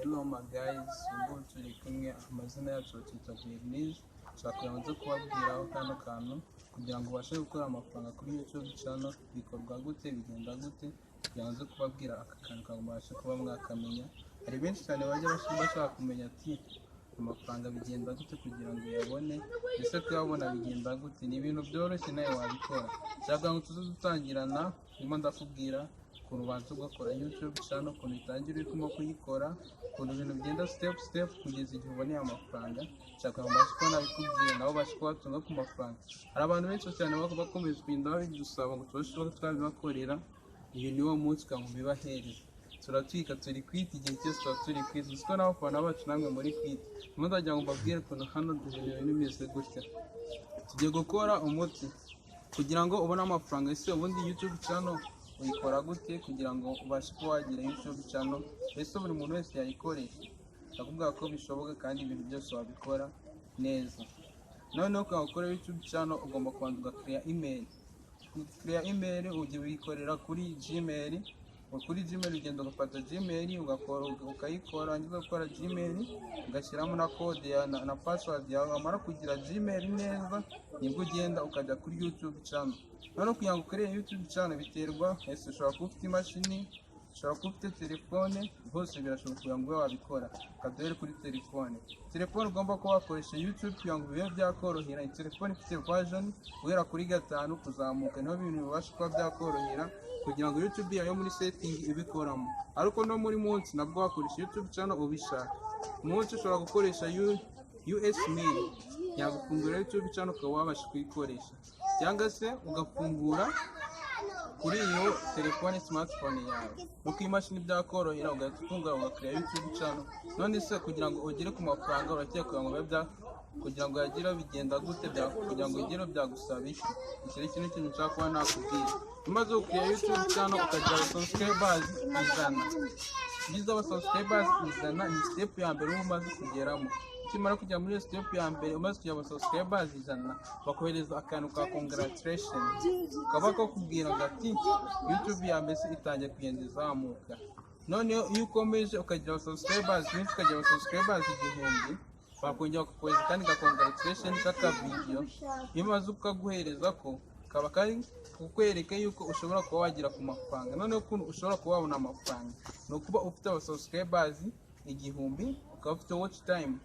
Hello my guys, ubu turi kumwe amazina yacu twita Bernice. Twakuranze kubabwiraho kano kantu kugira ngo ubashe gukora amafaranga kuri YouTube channel. Bikorwa gute, bigenda gute, byanze kubabwira aka kantu kagubashe kuba mwakamenya. Hari benshi cyane bajya bashaka kumenya ati amafaranga bigenda gute kugira ngo uyabone, ese kuyabona bigenda gute. Ni ibintu byoroshye nawe wabikora. Cyangwa ngo tuzatangirana ndimo ndakubwira urubanza ugakora YouTube channel, ukuntu itangira urimo kuyikora, ukuntu ibintu bigenda step kugeza igihe uboneye amafaranga. Cyangwa mbashe kubona bikubwira nabo bashe kubatunga ku mafaranga. Hari abantu benshi cyane bakomeza kugenda babidusaba ngo tubashe kuba twabibakorera. Iyo niwo munsi kandi mubibahereza. Turatwika turi kwita igihe cyose turi kwita. Siko n'abafana bacu namwe muri kwita. Muzagira ngo mbabwire ukuntu hano ibintu bimeze gutya. Tugiye gukora umuti kugira ngo ubone amafaranga. Ese ubundi YouTube channel uyikora gute kugira ngo ubashe kuba wagira YouTube channel? Ese buri muntu wese yayikoresha? Ndakubwira ko bishoboka kandi ibintu byose wabikora neza. Noneho kugira ngo ukore YouTube channel ugomba kubanza create email. Create email ugiye uyikorera kuri Gmail. Kuri Gmail ugenda ugafata Gmail ukayikora, wangiza gukora Gmail ugashyiramo na code na password yawe. Wamara kugira Gmail neza nibwo ugenda ukajya kuri YouTube channel. Noneho kugira ngo ukore YouTube channel biterwa, ese ushobora kuba ufite imashini, ushobora kuba ufite telefone, bose birashoboka kugira ngo ube wabikora. Kadore kuri telefone ugomba kuba wakoresha YouTube kugira ngo bibe byakorohera. Telefone ifite version guhera kuri 5 kuzamuka, niho ibintu bibasha kuba byakorohera kugira ngo YouTube yayo muri setting ibikoramo. Ariko no muri munsi nabwo wakoresha YouTube channel ubishaka. Munsi ushobora gukoresha USB yagufungura YouTube channel ukaba wabasha kuyikoresha, cyangwa se ugafungura kuri iyo telefone smartphone yawe. Nuko imashini byakorohera ugahita ufungura ugakora YouTube channel. None se kugira ngo ugere ku mafaranga urakiye kugira ngo kugira ngo yagira bigenda gute, kugira ngo ugere byagusaba iki? Iki kintu nshaka kuba nakubwira. Umaze gukora YouTube channel ukagira subscribers 100. Biza subscribers 100 ni step ya mbere umaze kugeramo. Kimara kujya muri step ya mbere umaze kugira subscribers 100 bakohereza akantu ka congratulations. Kaba ko kubwira ati YouTube ya mbere itangiye kugenda izamuka. Noneho iyo ukomeje ukagira subscribers 1000 bakongera kukohereza kandi ka congratulations kaka video. Iyo maze ukaguhereza ko kaba kari kukwereka yuko ushobora kuba wagira ku mafaranga. Noneho ukuntu ushobora kuba wabona amafaranga no kuba ufite subscribers 1000 ukaba ufite watch time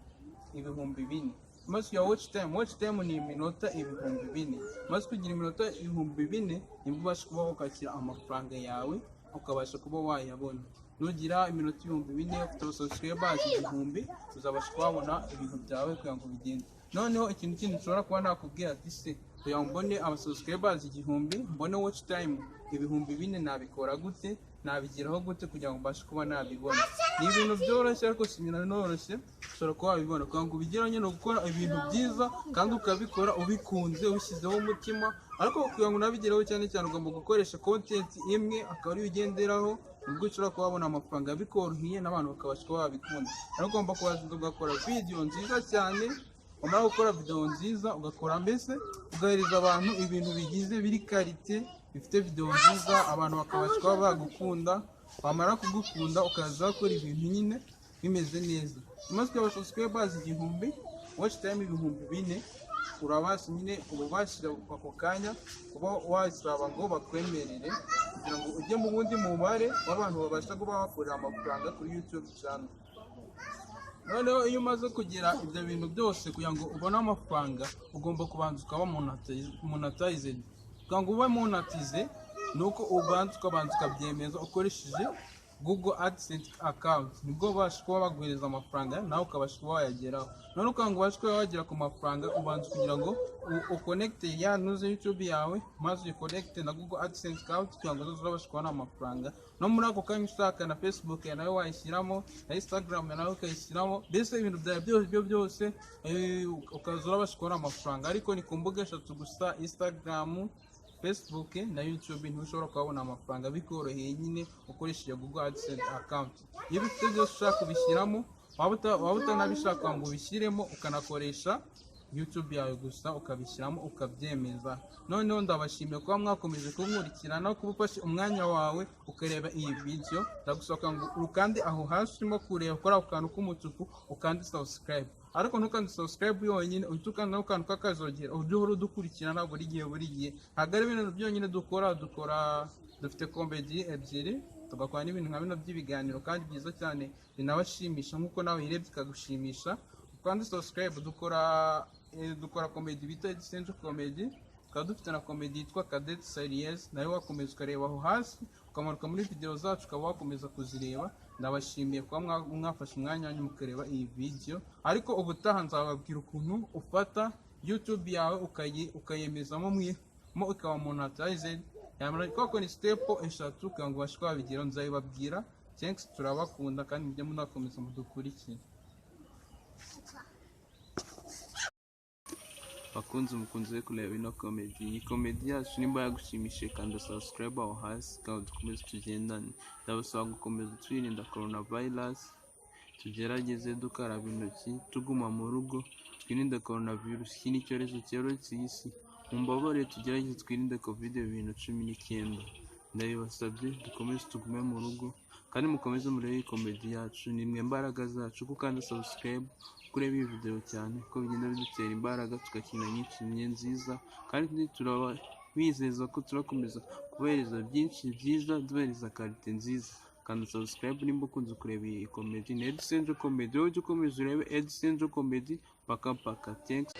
4,000. Maze ya watch time ni iminota 4,000. Maze kugira iminota 4,000 nibwo ubasha kuba wakakira amafaranga yawe ukabasha kuba wayabona. Nugira iminota 4,000 ufite subscribers 1000 uzabasha kubona ibintu byawe kugira ngo bigende. Noneho ikintu kindi ushobora kuba nakubwira ati se kugira ngo mbone subscribers 1000 mbone watch time 4,000 nabikora gute, nabigiraho gute kugira ngo mbashe kuba nabibona? Ni ibintu byoroshye ariko sinoroshye ushobora kuba wabibona kugira ngo ubigiranye no gukora ibintu byiza kandi ukabikora ubikunze ubishyizeho umutima. Ariko kugira ngo nabigereho cyane ugomba gukoresha content imwe akaba ari ugenderaho, ubwo ushobora kuba wabona amafaranga bikoroheye n'abantu bakabasha kuba babikunda. Ariko ugomba kubaza ugakora video nziza cyane. Umara gukora video nziza ugakora mbese ugahereza abantu ibintu bigize biri karite bifite video nziza, abantu bakabasha kuba bagukunda. Wamara kugukunda ukaza gukora ibintu nyine bimeze neza. Umaze kuba subscribers 1000 watch time 4,000 urabasha nyine ubashira ako kanya kuba wasaba ngo bakwemerere kugira ngo ujye mu bundi mubare w'abantu babasha kuba bakorera amafaranga kuri YouTube channel. Noneho iyo umaze kugira ibyo bintu byose kugira ngo ubone amafaranga ugomba kubanza ukaba monetize. Kugira ngo ube monetize nuko ubanza ukabyemeza ukoresheje Google AdSense account. Nibwo ubasha kuba baguhereza amafaranga nawe ukabasha kuba wayageraho. Noneho kugira ngo ubashe kuba wagera ku mafaranga ubanza kugira ngo uconnecte ya YouTube yawe, maze uconnecte na Google AdSense account kugira ngo uzabashe kubona amafaranga. No muri ako kanya ushaka na Facebook nawe wayishyiramo, na Instagram nawe ukayishyiramo, mbese ibintu byawe byose ukaza urabasha kubona amafaranga. Ariko ni ku mbuga 3 gusa, Instagram, Facebook na YouTube ntushobora kubona amafaranga bikoroheye nyine ukoresheje Google AdSense account. Iyo bifite byose ushaka kubishyiramo, waba utanabishaka ngo ubishyiremo ukanakoresha YouTube yawe gusa ukabishyiramo ukabyemeza. Noneho ndabashimiye kuba mwakomeje kunkurikirana, kuba ufashe umwanya wawe ukareba iyi video. Ndagusaba ngo ukande aho hasi urimo kureba kora akantu k'umutuku ukande subscribe. Ariko ntukande subscribe yonyine, utukande n'akantu k'akazogera ujye uhora udukurikirana buri gihe. Hagari ibintu byonyine dukora dufite comedy ebyiri, tugakora n'ibintu nka bino by'ibiganiro kandi byiza cyane binabashimisha nk'uko nawe yirebye ikagushimisha. Kandi subscribe dukora comedy bita Essential Comedy, tukaba dufite na comedy yitwa Cadet Series, nayo wakomeza ukareba aho hasi ukamanuka muri video zacu ukaba wakomeza kuzireba. Ndabashimiye kuba mwafashe umwanya wanyu mukareba iyi video, ariko ubutaha nzababwira ukuntu ufata YouTube yawe ukayemezamo mo ikaba monetize. Yamara koko ni step 3 kugira ngo ubashe kubigeraho, nzabibabwira. Thanks, turabakunda kandi mujye munakomeza mudukurikire. Bakunze mukunze kureba ino comedy. Iyi comedy yacu nimba yagushimishije kandi subscribe aho hasi kandi dukomeze tugendane. Ndabasaba gukomeza twirinda coronavirus, tugerageze dukaraba intoki, tuguma mu rugo, twirinde coronavirus. Iki ni icyorezo cyoretse isi. Mumbabare tugerageze twirinde COVID-19. Ndabibasabye dukomeze tugume mu rugo kandi mukomeze murebe iyi comedy yacu. Ni mwe mbaraga zacu, kuko kandi subscribe kureba iyi video cyane ko bigenda bidutera imbaraga tugakina nyinshi nziza, kandi turabizeza ko turakomeza kubereza byinshi byiza, dubereza karite nziza. Kandi subscribe nimba ukunze kureba iyi comedy ni Essential Comedy. Wowe ujye ukomeza urebe Essential Comedy paka. Thanks.